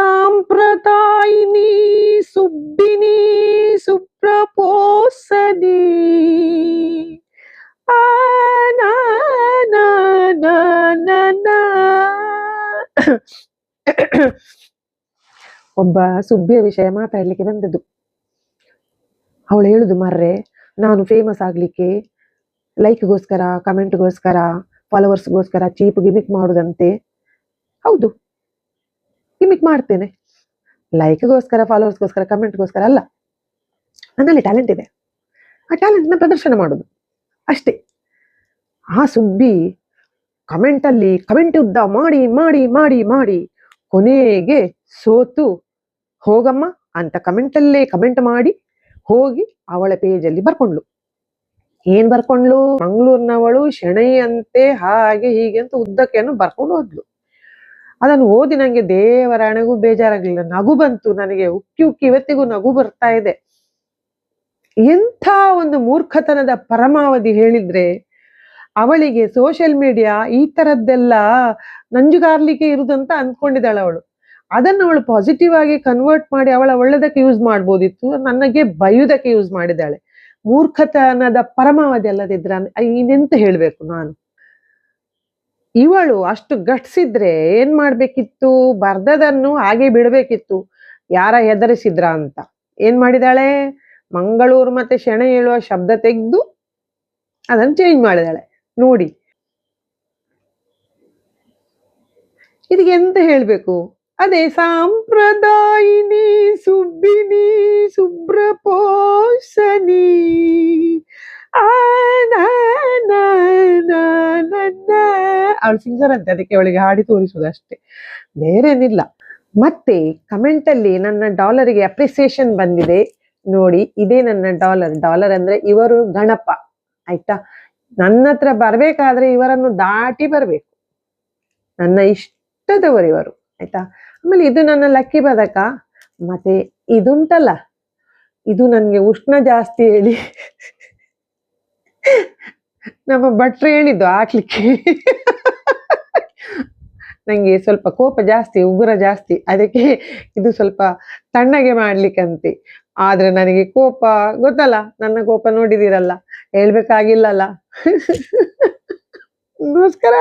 ಸಾಂಪ್ರದಾಯಿನಿ ಸುಬ್ಬಿನಿ ಸುಪ್ರಪೋಸನಿ ಆ ನಾ ನಾ ನಾ ನಾ ನಾ. ಒಬ್ಬ ಸುಬ್ಬಿಯ ವಿಷಯ ಮಾತಾಡ್ಲಿಕ್ಕೆ ಬಂದದ್ದು. ಅವಳು ಹೇಳುದು, ಮರ್ರೆ ನಾನು ಫೇಮಸ್ ಆಗ್ಲಿಕ್ಕೆ ಲೈಕ್ಗೋಸ್ಕರ, ಕಮೆಂಟ್ಗೋಸ್ಕರ, ಫಾಲೋವರ್ಸ್ಗೋಸ್ಕರ ಚೀಪ್ ಗಿಮಿಕ್ ಮಾಡುದಂತೆ. ಹೌದು, ಗಿಮಿಕ್ ಮಾಡ್ತೇನೆ. ಲೈಕ್ಗೋಸ್ಕರ, ಫಾಲೋವರ್ಸ್ಗೋಸ್ಕರ, ಕಮೆಂಟ್ಗೋಸ್ಕರ ಅಲ್ಲ. ನನ್ನಲ್ಲಿ ಟ್ಯಾಲೆಂಟ್ ಇದೆ, ಆ ಟ್ಯಾಲೆಂಟ್ನ ಪ್ರದರ್ಶನ ಮಾಡುದು ಅಷ್ಟೇ. ಆ ಸುಬ್ಬಿ ಕಮೆಂಟಲ್ಲಿ ಕಮೆಂಟ್ ಯುದ್ಧ ಮಾಡಿ ಮಾಡಿ ಮಾಡಿ ಮಾಡಿ ಕೊನೆಗೆ ಸೋತು ಹೋಗಮ್ಮ ಅಂತ ಕಮೆಂಟಲ್ಲೇ ಕಮೆಂಟ್ ಮಾಡಿ ಹೋಗಿ ಅವಳ ಪೇಜಲ್ಲಿ ಬರ್ಕೊಂಡ್ಲು. ಏನ್ ಬರ್ಕೊಂಡ್ಲು? ಮಂಗಳೂರಿನವಳು ಶೆಣೈ ಅಂತೆ, ಹಾಗೆ ಹೀಗೆ ಅಂತ ಉದ್ದಕ್ಕೆಯನ್ನು ಬರ್ಕೊಂಡು ಹೋದ್ಲು. ಅದನ್ನು ಓದಿ ನಂಗೆ ದೇವರ ಹಣೆಗೂ ಬೇಜಾರಾಗ್ಲಿಲ್ಲ, ನಗು ಬಂತು ನನಗೆ. ಉಕ್ಕಿ ಉಕ್ಕಿ ಇವತ್ತಿಗೂ ನಗು ಬರ್ತಾ ಇದೆ. ಎಂಥ ಒಂದು ಮೂರ್ಖತನದ ಪರಮಾವಧಿ ಹೇಳಿದ್ರೆ. ಅವಳಿಗೆ ಸೋಷಿಯಲ್ ಮೀಡಿಯಾ ಈ ತರದ್ದೆಲ್ಲ ನಂಜುಗಾರ್ಲಿಕ್ಕೆ ಇರುದಂತ ಅಂದ್ಕೊಂಡಿದ್ದಾಳೆ ಅವಳು. ಅದನ್ನು ಅವಳು ಪಾಸಿಟಿವ್ ಆಗಿ ಕನ್ವರ್ಟ್ ಮಾಡಿ ಅವಳ ಒಳ್ಳೆದಕ್ಕೆ ಯೂಸ್ ಮಾಡ್ಬೋದಿತ್ತು, ನನಗೆ ಬೈಯುವುದಕ್ಕೆ ಯೂಸ್ ಮಾಡಿದ್ದಾಳೆ. ಮೂರ್ಖತನದ ಪರಮಾವಧಿ ಅಲ್ಲದಿದ್ರ ಇನ್ನೆಂತ ಹೇಳ್ಬೇಕು ನಾನು. ಇವಳು ಅಷ್ಟು ಗಟ್ಸಿದ್ರೆ ಏನ್ ಮಾಡ್ಬೇಕಿತ್ತು? ಬರ್ದದನ್ನು ಹಾಗೆ ಬಿಡಬೇಕಿತ್ತು. ಯಾರ ಹೆದರಿಸಿದ್ರ ಅಂತ ಏನ್ ಮಾಡಿದಾಳೆ? ಮಂಗಳೂರು ಮತ್ತೆ ಶೆಣೈ ಹೇಳುವ ಶಬ್ದ ತೆಗೆದು ಅದನ್ನು ಚೇಂಜ್ ಮಾಡಿದಾಳೆ. ನೋಡಿ, ಇದಕ್ಕೆ ಎಂತ ಹೇಳ್ಬೇಕು? ಅದೇ ಸಾಂಪ್ರದಾಯಿನಿ ಸುಬ್ಬಿನಿ ಸುಬ್ರಪೋಸನಿ ಅವಳು ಸಿಂಗರ್ ಅಂತೆ, ಅದಕ್ಕೆ ಅವಳಿಗೆ ಹಾಡಿ ತೋರಿಸುವುದು ಅಷ್ಟೇ, ಬೇರೇನಿಲ್ಲ. ಮತ್ತೆ ಕಮೆಂಟ್ ಅಲ್ಲಿ ನನ್ನ ಡಾಲರಿಗೆ ಅಪ್ರಿಸಿಯೇಷನ್ ಬಂದಿದೆ ನೋಡಿ. ಇದೇ ನನ್ನ ಡಾಲರ್. ಡಾಲರ್ ಅಂದ್ರೆ ಇವರು ಗಣಪ, ಆಯ್ತಾ? ನನ್ನ ಹತ್ರ ಬರ್ಬೇಕಾದ್ರೆ ಇವರನ್ನು ದಾಟಿ ಬರ್ಬೇಕು. ನನ್ನ ಇಷ್ಟದವರು ಇವರು, ಆಯ್ತಾ? ಆಮೇಲೆ ಇದು ನನ್ನ ಲಕ್ಕಿ ಪದಕ. ಮತ್ತೆ ಇದುಂಟಲ್ಲ, ಇದು ನನ್ಗೆ ಉಷ್ಣ ಜಾಸ್ತಿ ಹೇಳಿ ನಮ್ಮ ಭಟ್ರು ಹೇಳಿದ್ದು ಹಾಕ್ಲಿಕ್ಕೆ. ನಂಗೆ ಸ್ವಲ್ಪ ಕೋಪ ಜಾಸ್ತಿ, ಉಗುರ ಜಾಸ್ತಿ, ಅದಕ್ಕೆ ಇದು ಸ್ವಲ್ಪ ತಣ್ಣಗೆ ಮಾಡ್ಲಿಕ್ಕಂತೆ. ಆದ್ರೆ ನನಗೆ ಕೋಪ ಗೊತ್ತಲ್ಲ, ನನ್ನ ಕೋಪ ನೋಡಿದಿರಲ್ಲ, ಹೇಳ್ಬೇಕಾಗಿಲ್ಲಲ್ಲ. ನಮಸ್ಕಾರ.